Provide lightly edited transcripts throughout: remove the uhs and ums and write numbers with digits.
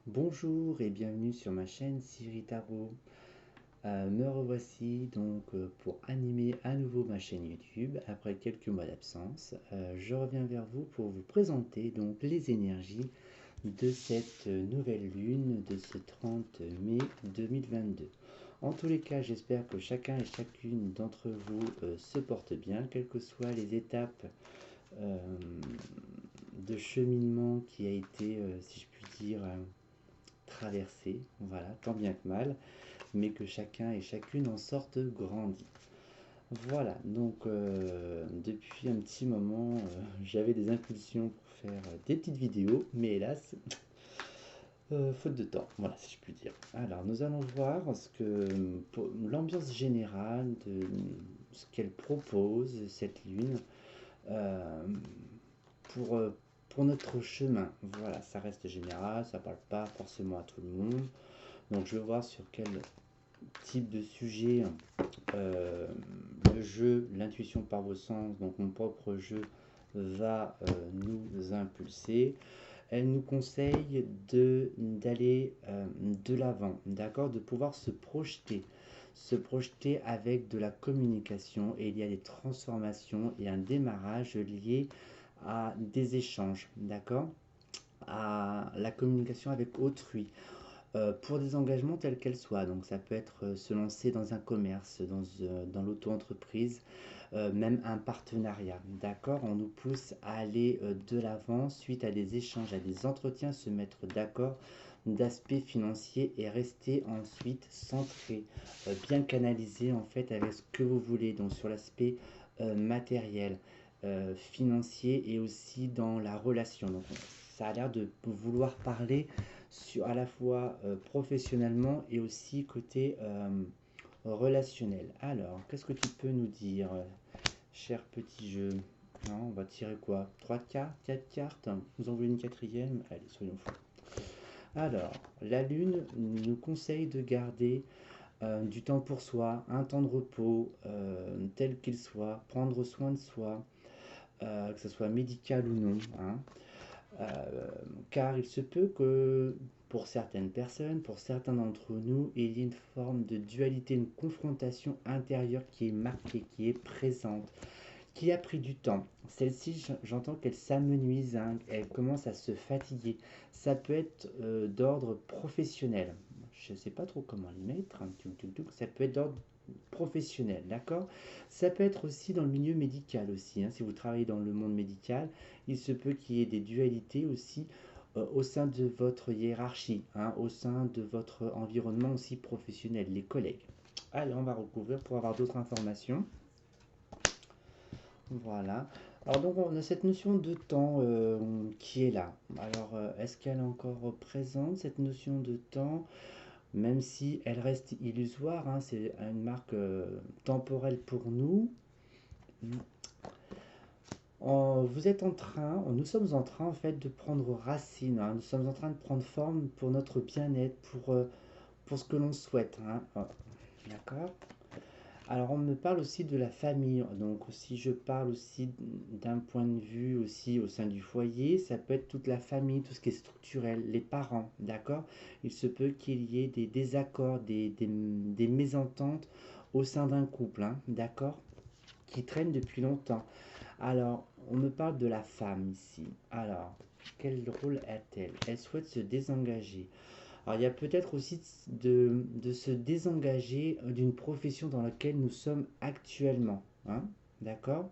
Bonjour et bienvenue sur ma chaîne Cyril Tarot. Me revoici donc pour animer à nouveau ma chaîne YouTube après quelques mois d'absence. Je reviens vers vous pour vous présenter donc les énergies de cette nouvelle lune de ce 30 mai 2022. En tous les cas, j'espère que chacun et chacune d'entre vous se porte bien, quelles que soient les étapes euh, de cheminement qui a été, si je puis dire, traversée, voilà, tant bien que mal, mais que chacun et chacune en sorte grandi. Voilà, donc depuis un petit moment, j'avais des impulsions pour faire des petites vidéos, mais hélas, faute de temps, voilà, si je puis dire. Alors, nous allons voir ce que l'ambiance générale de ce qu'elle propose, cette lune, euh, pour, euh, pour notre chemin. Voilà, ça reste général, ça parle pas forcément à tout le monde. Donc, je vais voir sur quel type de sujet euh, le jeu, l'intuition par vos sens, donc mon propre jeu, va nous impulser. Elle nous conseille d'aller de l'avant, d'accord, de pouvoir se projeter avec de la communication, et il y a des transformations et un démarrage lié à des échanges, d'accord, à la communication avec autrui, pour des engagements tels qu'elles soient. Donc ça peut être se lancer dans un commerce, dans l'auto-entreprise, même un partenariat. D'accord. On nous pousse à aller de l'avant suite à des échanges, à des entretiens, se mettre d'accord d'aspect financier et rester ensuite centré, bien canalisé en fait avec ce que vous voulez. Donc sur l'aspect matériel, financier et aussi dans la relation. Donc ça a l'air de vouloir parler sur, à la fois professionnellement et aussi côté relationnel. Alors, qu'est-ce que tu peux nous dire, cher petit jeu? Non, on va tirer quoi? 3 cartes, 4 cartes? Vous en voulez une quatrième? Allez, soyons fous. Alors, la lune nous conseille de garder du temps pour soi, un temps de repos, tel qu'il soit, prendre soin de soi, que ce soit médical ou non, hein. Euh, Car il se peut que pour certaines personnes, pour certains d'entre nous, il y ait une forme de dualité, une confrontation intérieure qui est marquée, qui est présente, qui a pris du temps. Celle-ci, j'entends qu'elle s'amenuise, hein, elle commence à se fatiguer. Ça peut être d'ordre professionnel. Je ne sais pas trop comment les mettre, hein, ça peut être d'ordre professionnel, d'accord. Ça peut être aussi dans le milieu médical aussi, hein. Si vous travaillez dans le monde médical, il se peut qu'il y ait des dualités aussi au sein de votre hiérarchie, hein, au sein de votre environnement aussi professionnel, les collègues. Allez, on va recouvrir pour avoir d'autres informations. Voilà. Alors donc on a cette notion de temps qui est là. Alors est-ce qu'elle est encore présente, cette notion de temps, même si elle reste illusoire, hein, c'est une marque temporelle pour nous. Vous êtes en train, nous sommes en train en fait de prendre racine, hein, nous sommes en train de prendre forme pour notre bien-être, pour ce que l'on souhaite, hein. D'accord. Alors on me parle aussi de la famille, donc si je parle aussi d'un point de vue aussi au sein du foyer, ça peut être toute la famille, tout ce qui est structurel, les parents, d'accord. Il se peut qu'il y ait des désaccords, des mésententes au sein d'un couple, hein, d'accord, qui traînent depuis longtemps. Alors, on me parle de la femme ici. Alors, quel rôle a-t-elle? Elle souhaite se désengager. Alors, il y a peut-être aussi de se désengager d'une profession dans laquelle nous sommes actuellement, hein. D'accord.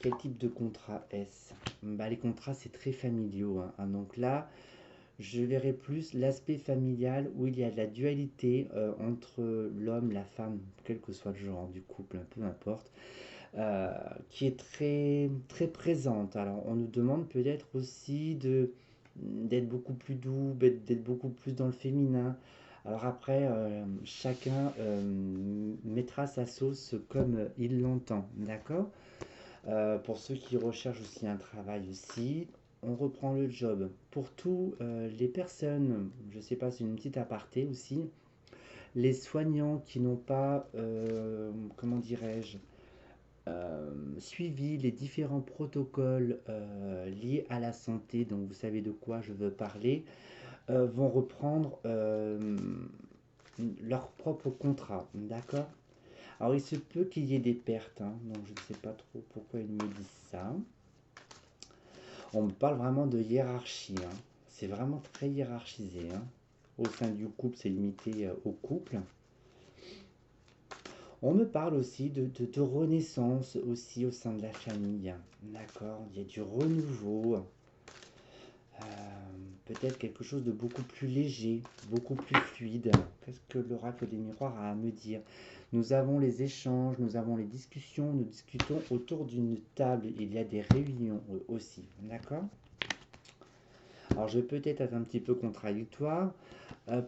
Quel type de contrat est-ce? Bah, les contrats, c'est très familiaux, hein. Donc là, je verrai plus l'aspect familial où il y a de la dualité entre l'homme, la femme, quel que soit le genre du couple, hein, peu importe, qui est très, très présente. Alors, on nous demande peut-être aussi d'être beaucoup plus doux, d'être beaucoup plus dans le féminin. Alors après, chacun mettra sa sauce comme il l'entend, d'accord. Pour ceux qui recherchent aussi un travail aussi, on reprend le job. Pour tous les personnes, je ne sais pas, c'est une petite aparté aussi, les soignants qui n'ont pas, comment dirais-je, suivi les différents protocoles liés à la santé, donc vous savez de quoi je veux parler, vont reprendre leur propre contrat, d'accord? Alors il se peut qu'il y ait des pertes, hein, donc je ne sais pas trop pourquoi ils me disent ça. On me parle vraiment de hiérarchie, hein. C'est vraiment très hiérarchisé, hein. Au sein du couple, c'est limité au couple. On me parle aussi de renaissance aussi au sein de la famille. D'accord, il y a du renouveau, euh, peut-être quelque chose de beaucoup plus léger, beaucoup plus fluide. Qu'est-ce que l'oracle des miroirs a à me dire? Nous avons les échanges, nous avons les discussions, nous discutons autour d'une table. Il y a des réunions aussi, d'accord? Alors je vais peut-être être un petit peu contradictoire.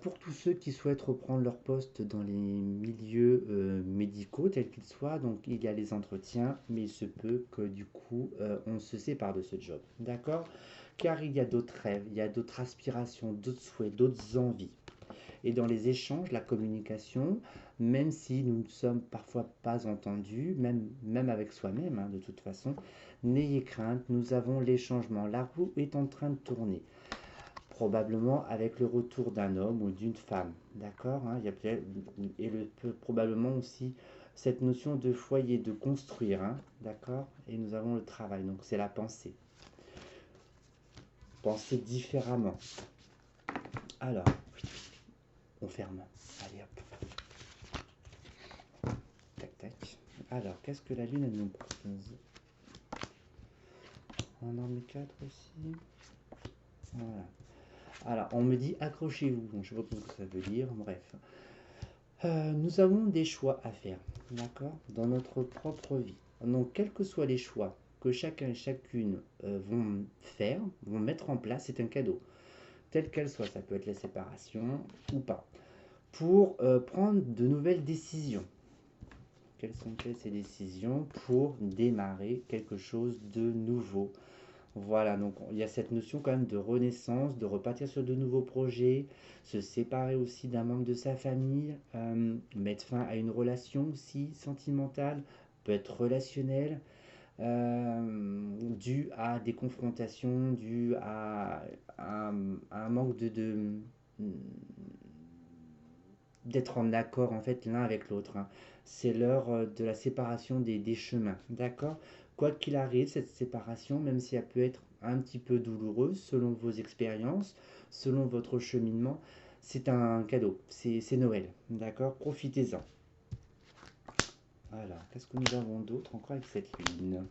Pour tous ceux qui souhaitent reprendre leur poste dans les milieux médicaux, tels qu'ils soient, donc il y a les entretiens, mais il se peut que du coup on se sépare de ce job. D'accord? Car il y a d'autres rêves, il y a d'autres aspirations, d'autres souhaits, d'autres envies. Et dans les échanges, la communication, même si nous ne sommes parfois pas entendus, même avec soi-même, hein, de toute façon, n'ayez crainte, nous avons les changements. La roue est en train de tourner probablement avec le retour d'un homme ou d'une femme, d'accord, hein, il y a probablement aussi cette notion de foyer, de construire, hein, d'accord, et nous avons le travail, donc c'est la pensée. Penser différemment. Alors, on ferme. Allez hop. Tac tac. Alors, qu'est-ce que la lune elle nous propose? On en met 4 aussi. Voilà. Alors, on me dit accrochez-vous. Donc, je ne sais pas ce que ça veut dire. Bref. Nous avons des choix à faire, d'accord, dans notre propre vie. Donc, quels que soient les choix que chacun et chacune vont faire, vont mettre en place, c'est un cadeau. Telle qu'elle soit, ça peut être la séparation ou pas. Pour prendre de nouvelles décisions. Quelles sont-elles ces décisions pour démarrer quelque chose de nouveau? Voilà, donc il y a cette notion quand même de renaissance, de repartir sur de nouveaux projets, se séparer aussi d'un membre de sa famille, mettre fin à une relation aussi sentimentale, peut être relationnelle, due à des confrontations, due à un manque d'être en accord en fait l'un avec l'autre, hein. C'est l'heure de la séparation des chemins, d'accord? Quoi qu'il arrive, cette séparation, même si elle peut être un petit peu douloureuse selon vos expériences, selon votre cheminement, c'est un cadeau, c'est Noël, d'accord? Profitez-en. Alors, qu'est-ce que nous avons d'autre encore avec cette lune?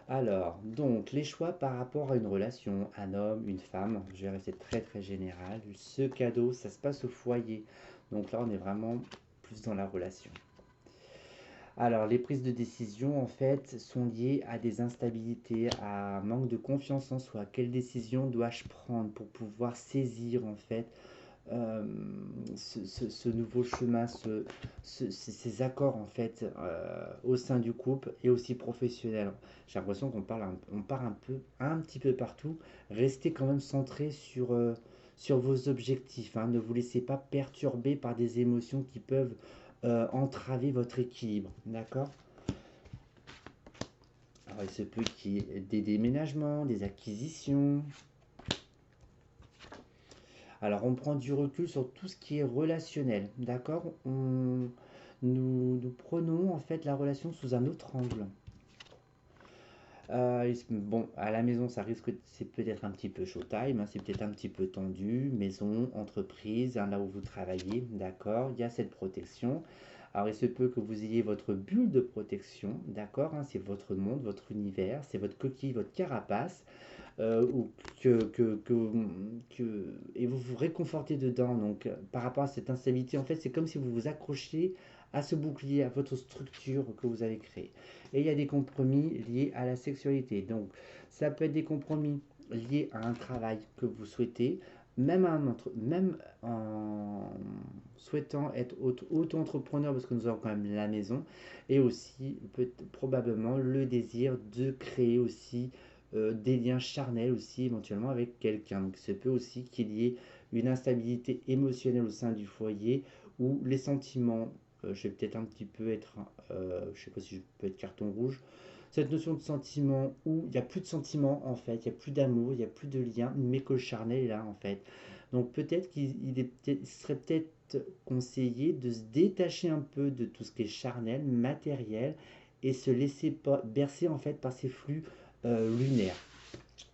Alors, donc, les choix par rapport à une relation, un homme, une femme, je vais rester très très général. Ce cadeau, ça se passe au foyer. Donc là, on est vraiment plus dans la relation. Alors, les prises de décision, en fait, sont liées à des instabilités, à un manque de confiance en soi. Quelle décision dois-je prendre pour pouvoir saisir, en fait, euh, ce nouveau chemin, ces accords, en fait, au sein du couple et aussi professionnel. J'ai l'impression qu'on parle, on part un petit peu partout. Restez quand même centré sur vos objectifs, hein. Ne vous laissez pas perturber par des émotions qui peuvent entraver votre équilibre, d'accord? Alors, il se peut qu'il y ait des déménagements, des acquisitions. Alors, on prend du recul sur tout ce qui est relationnel, d'accord? Nous prenons en fait la relation sous un autre angle. Bon, à la maison, ça risque, c'est peut-être un petit peu showtime, hein, c'est peut-être un petit peu tendu, maison, entreprise, hein, là où vous travaillez, d'accord, il y a cette protection. Alors, il se peut que vous ayez votre bulle de protection, d'accord, hein, c'est votre monde, votre univers, c'est votre coquille, votre carapace, ou et vous vous réconfortez dedans. Donc, par rapport à cette instabilité, en fait, c'est comme si vous vous accrochiez à ce bouclier, à votre structure que vous avez créée. Et il y a des compromis liés à la sexualité. Donc, ça peut être des compromis liés à un travail que vous souhaitez, même en souhaitant être auto-entrepreneur, parce que nous avons quand même la maison, et aussi probablement le désir de créer aussi des liens charnels aussi éventuellement avec quelqu'un. Donc, il se peut aussi qu'il y ait une instabilité émotionnelle au sein du foyer où les sentiments je vais peut-être un petit peu être, je sais pas si je peux être carton rouge, cette notion de sentiment où il n'y a plus de sentiment en fait, il n'y a plus d'amour, il n'y a plus de lien, mais que le charnel est là en fait. Donc peut-être il serait peut-être conseillé de se détacher un peu de tout ce qui est charnel, matériel, et se laisser pas bercer en fait par ces flux lunaires.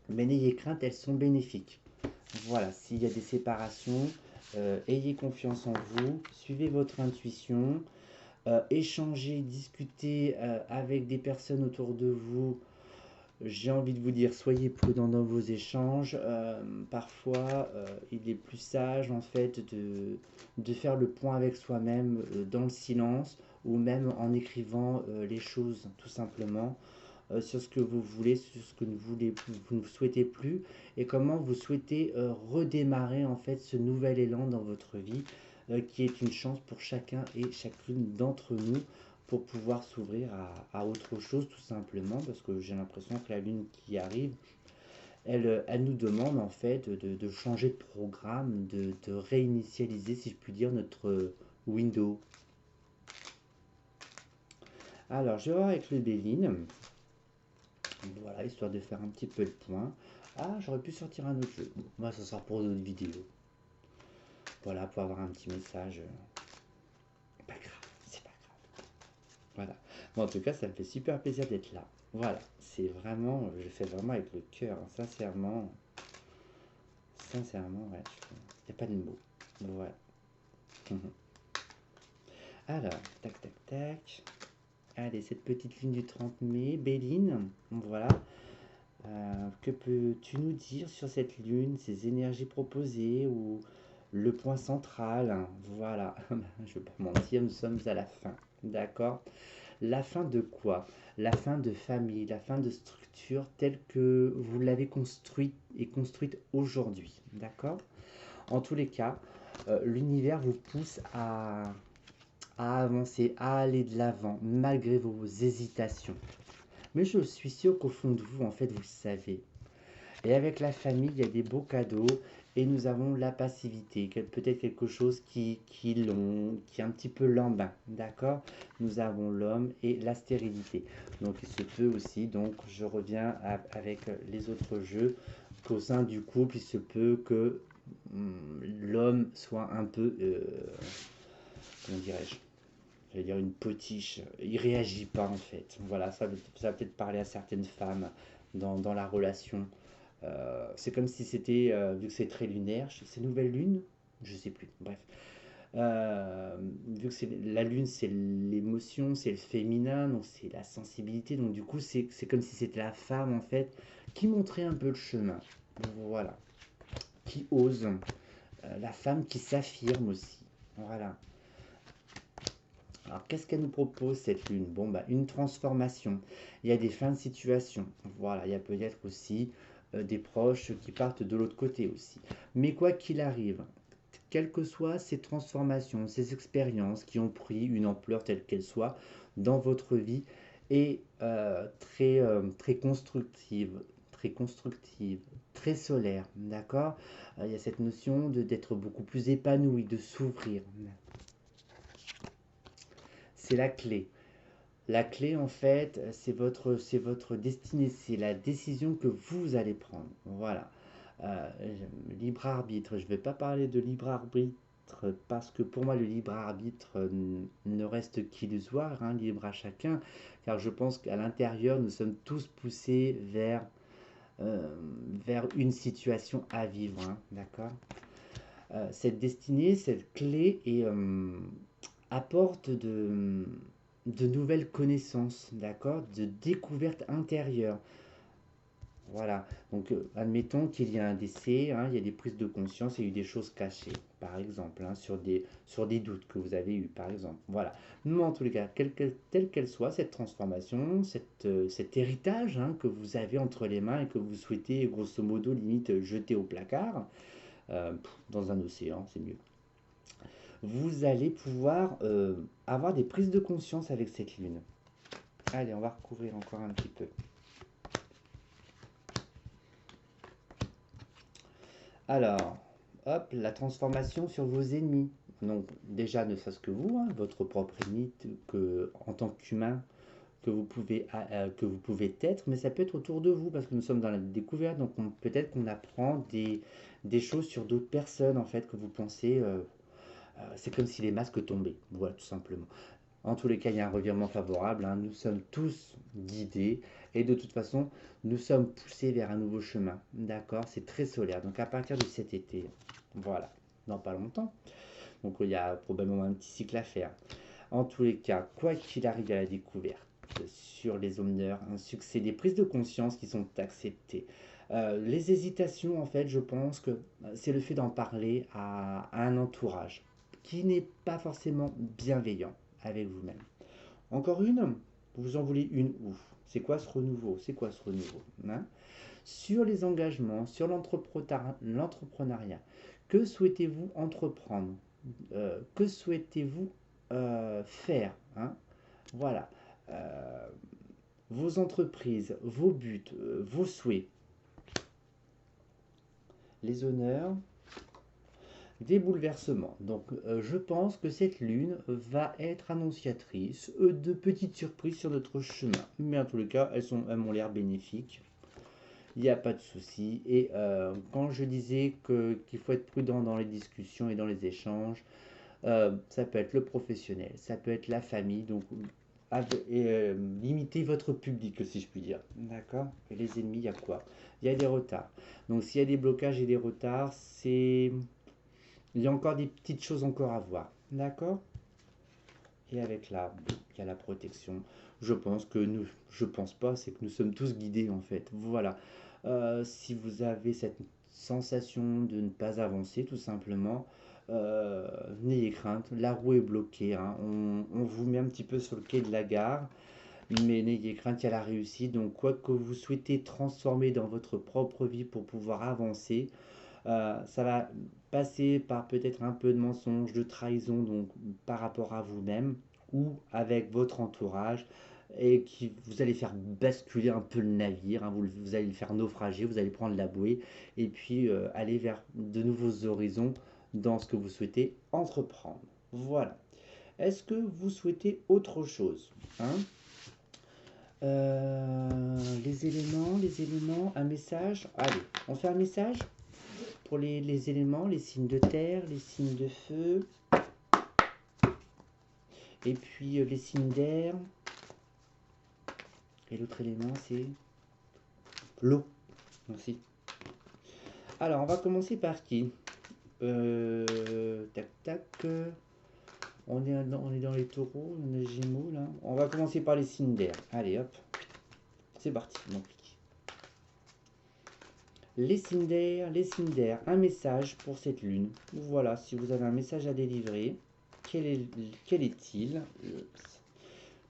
Mais n'ayez crainte, elles sont bénéfiques. Voilà, s'il y a des séparations, ayez confiance en vous, suivez votre intuition, échangez, discutez avec des personnes autour de vous. J'ai envie de vous dire, soyez prudents dans vos échanges. Parfois, il est plus sage en fait de faire le point avec soi-même dans le silence ou même en écrivant les choses tout simplement sur ce que vous voulez, sur ce que vous ne souhaitez plus et comment vous souhaitez redémarrer en fait ce nouvel élan dans votre vie qui est une chance pour chacun et chacune d'entre nous pour pouvoir s'ouvrir à autre chose tout simplement parce que j'ai l'impression que la lune qui arrive elle nous demande en fait de changer de programme, de réinitialiser si je puis dire notre window. Alors je vais voir avec le Béline. Voilà, histoire de faire un petit peu le point. Ah, j'aurais pu sortir un autre jeu. Bon, moi, ça sera pour d'autres vidéos. Voilà, pour avoir un petit message. Pas grave, c'est pas grave. Voilà. Bon, en tout cas, ça me fait super plaisir d'être là. Voilà, c'est vraiment, je le fais vraiment avec le cœur, hein, sincèrement. Sincèrement, ouais, il n'y a pas de mots. Voilà. Alors, tac, tac, tac. Allez, cette petite ligne du 30 mai, Béline. Voilà. Que peux-tu nous dire sur cette lune, ses énergies proposées ou le point central? Voilà, je ne vais pas mentir, nous sommes à la fin. D'accord? La fin de quoi? La fin de famille, la fin de structure telle que vous l'avez construite et construite aujourd'hui. D'accord? En tous les cas, l'univers vous pousse à avancer, à aller de l'avant, malgré vos hésitations. Mais je suis sûr qu'au fond de vous, en fait, vous le savez. Et avec la famille, il y a des beaux cadeaux et nous avons la passivité, peut-être quelque chose qui est un petit peu lambin, d'accord? Nous avons l'homme et la stérilité. Donc il se peut aussi, donc je reviens avec les autres jeux, qu'au sein du couple, il se peut que l'homme soit un peu, comment dirais-je? J'allais dire une potiche, il réagit pas en fait. Voilà, ça va peut-être parler à certaines femmes dans la relation. C'est comme si c'était, vu que c'est très lunaire, c'est nouvelle lune, je sais plus, bref. Vu que c'est la lune, c'est l'émotion, c'est le féminin, donc c'est la sensibilité, donc du coup c'est comme si c'était la femme en fait qui montrait un peu le chemin, voilà, qui ose, la femme qui s'affirme aussi, voilà. Alors qu'est-ce qu'elle nous propose cette lune? Bon bah une transformation, il y a des fins de situation, voilà, il y a peut-être aussi des proches qui partent de l'autre côté aussi. Mais quoi qu'il arrive, quelles que soient ces transformations, ces expériences qui ont pris une ampleur telle qu'elle soit dans votre vie, et très constructive, très solaire, d'accord. Il y a cette notion d'être beaucoup plus épanoui, de s'ouvrir. C'est la clé. La clé, en fait, c'est votre destinée, c'est la décision que vous allez prendre. Voilà. Euh, Libre arbitre. Je ne vais pas parler de libre arbitre parce que pour moi, le libre arbitre ne reste qu'illusoire, hein, libre à chacun, car je pense qu'à l'intérieur, nous sommes tous poussés euh, vers une situation à vivre. Hein, d'accord? Cette destinée, cette clé apporte de nouvelles connaissances, d'accord, de découvertes intérieures. Voilà, donc admettons qu'il y a un décès, hein, il y a des prises de conscience, il y a eu des choses cachées, par exemple, hein, sur des doutes que vous avez eus, par exemple. Voilà. Mais en tous les cas, telle qu'elle soit, cette transformation, cet héritage hein, que vous avez entre les mains et que vous souhaitez, grosso modo, limite jeter au placard, dans un océan, c'est mieux. Vous allez pouvoir avoir des prises de conscience avec cette lune. Allez, on va recouvrir encore un petit peu. Alors, hop, la transformation sur vos ennemis. Donc déjà, ne serait-ce que vous, hein, votre propre limite, que, en tant qu'humain, que vous pouvez être, mais ça peut être autour de vous, parce que nous sommes dans la découverte, donc peut-être qu'on apprend des choses sur d'autres personnes, en fait, que vous pensez, c'est comme si les masques tombaient, voilà, tout simplement. En tous les cas, il y a un revirement favorable, hein. Nous sommes tous guidés et de toute façon, nous sommes poussés vers un nouveau chemin. D'accord? C'est très solaire. Donc à partir de cet été, voilà, dans pas longtemps. Donc il y a probablement un petit cycle à faire. En tous les cas, quoi qu'il arrive à la découverte sur les honneurs, un succès, des prises de conscience qui sont acceptées. Les hésitations, en fait, je pense que c'est le fait d'en parler à un entourage qui n'est pas forcément bienveillant avec vous-même. Encore une? Vous en voulez une où? C'est quoi ce renouveau? C'est quoi ce renouveau, hein? Sur les engagements, sur l'entrepreneuriat, que souhaitez-vous entreprendre? Que souhaitez-vous faire, hein? Voilà. Euh, Vos entreprises, vos buts, vos souhaits, les honneurs, des bouleversements. Donc je pense que cette lune va être annonciatrice de petites surprises sur notre chemin. Mais en tous les cas, elles m'ont l'air bénéfiques. Il n'y a pas de souci. Et quand je disais qu'il faut être prudent dans les discussions et dans les échanges, ça peut être le professionnel, ça peut être la famille. Donc limitez votre public, si je puis dire. D'accord? Et les ennemis, il y a quoi? Il y a des retards. Donc s'il y a des blocages et des retards, c'est il y a encore des petites choses encore à voir. D'accord? Et avec l'arbre, il y a la protection. Je pense pas, c'est que nous sommes tous guidés en fait. Voilà. Si vous avez cette sensation de ne pas avancer, tout simplement, n'ayez crainte. La roue est bloquée, hein. On vous met un petit peu sur le quai de la gare, mais n'ayez crainte, il y a la réussite. Donc, quoi que vous souhaitez transformer dans votre propre vie pour pouvoir avancer, ça va passer par peut-être un peu de mensonge, de trahison, donc par rapport à vous-même ou avec votre entourage, et qui vous allez faire basculer un peu le navire, hein, vous allez le faire naufrager, vous allez prendre la bouée, et puis aller vers de nouveaux horizons dans ce que vous souhaitez entreprendre. Voilà. Est-ce que vous souhaitez autre chose, hein? Les éléments, un message. Allez, on fait un message pour les éléments, les signes de terre, les signes de feu, et puis les signes d'air. Et l'autre élément, c'est l'eau. Merci. Alors, on va commencer par qui? Tac, tac. On est dans les taureaux, on est gémeaux, là. On va commencer par les signes d'air. Allez, hop. C'est parti, mon clic. Les signes d'air, un message pour cette lune. Voilà, si vous avez un message à délivrer, quel est-il?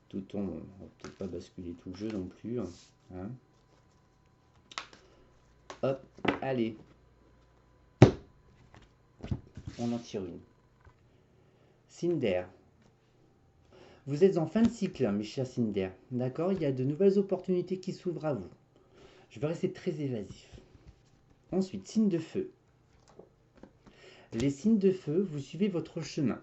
Tout tombe, on va peut-être pas basculer tout le jeu non plus, hein. Hop, allez. On en tire une. Cinder. Vous êtes en fin de cycle, mes chers Cinder. D'accord? Il y a de nouvelles opportunités qui s'ouvrent à vous. Je vais rester très évasif. Ensuite, signe de feu. Les signes de feu, vous suivez votre chemin.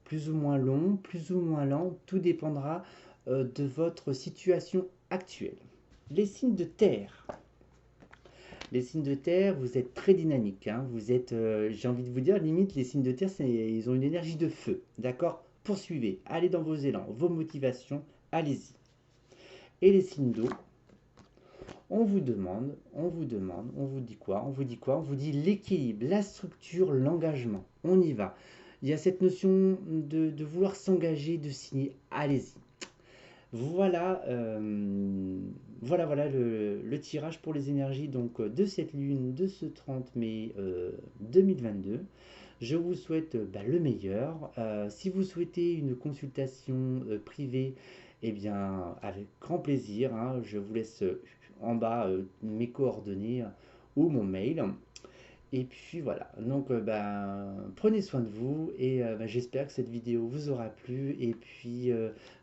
Plus ou moins long, plus ou moins lent, tout dépendra de votre situation actuelle. Les signes de terre. Les signes de terre, vous êtes très dynamique, hein. Vous êtes, j'ai envie de vous dire, limite, les signes de terre, ils ont une énergie de feu. D'accord? Poursuivez, allez dans vos élans, vos motivations, allez-y. Et les signes d'eau, on vous demande, on vous dit quoi? On vous dit quoi? On vous dit l'équilibre, la structure, l'engagement. On y va. Il y a cette notion de vouloir s'engager, de signer. Allez-y. Voilà, voilà le tirage pour les énergies donc de cette lune de ce 30 mai 2022. Je vous souhaite le meilleur. Si vous souhaitez une consultation privée, eh bien, avec grand plaisir, hein, je vous laisse en bas mes coordonnées ou mon mail. Et puis voilà, donc prenez soin de vous et j'espère que cette vidéo vous aura plu. Et puis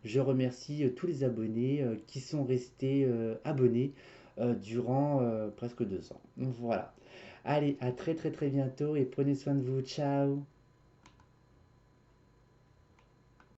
je remercie tous les abonnés qui sont restés abonnés durant presque 2 ans. Donc voilà, allez, à très très très bientôt et prenez soin de vous. Ciao!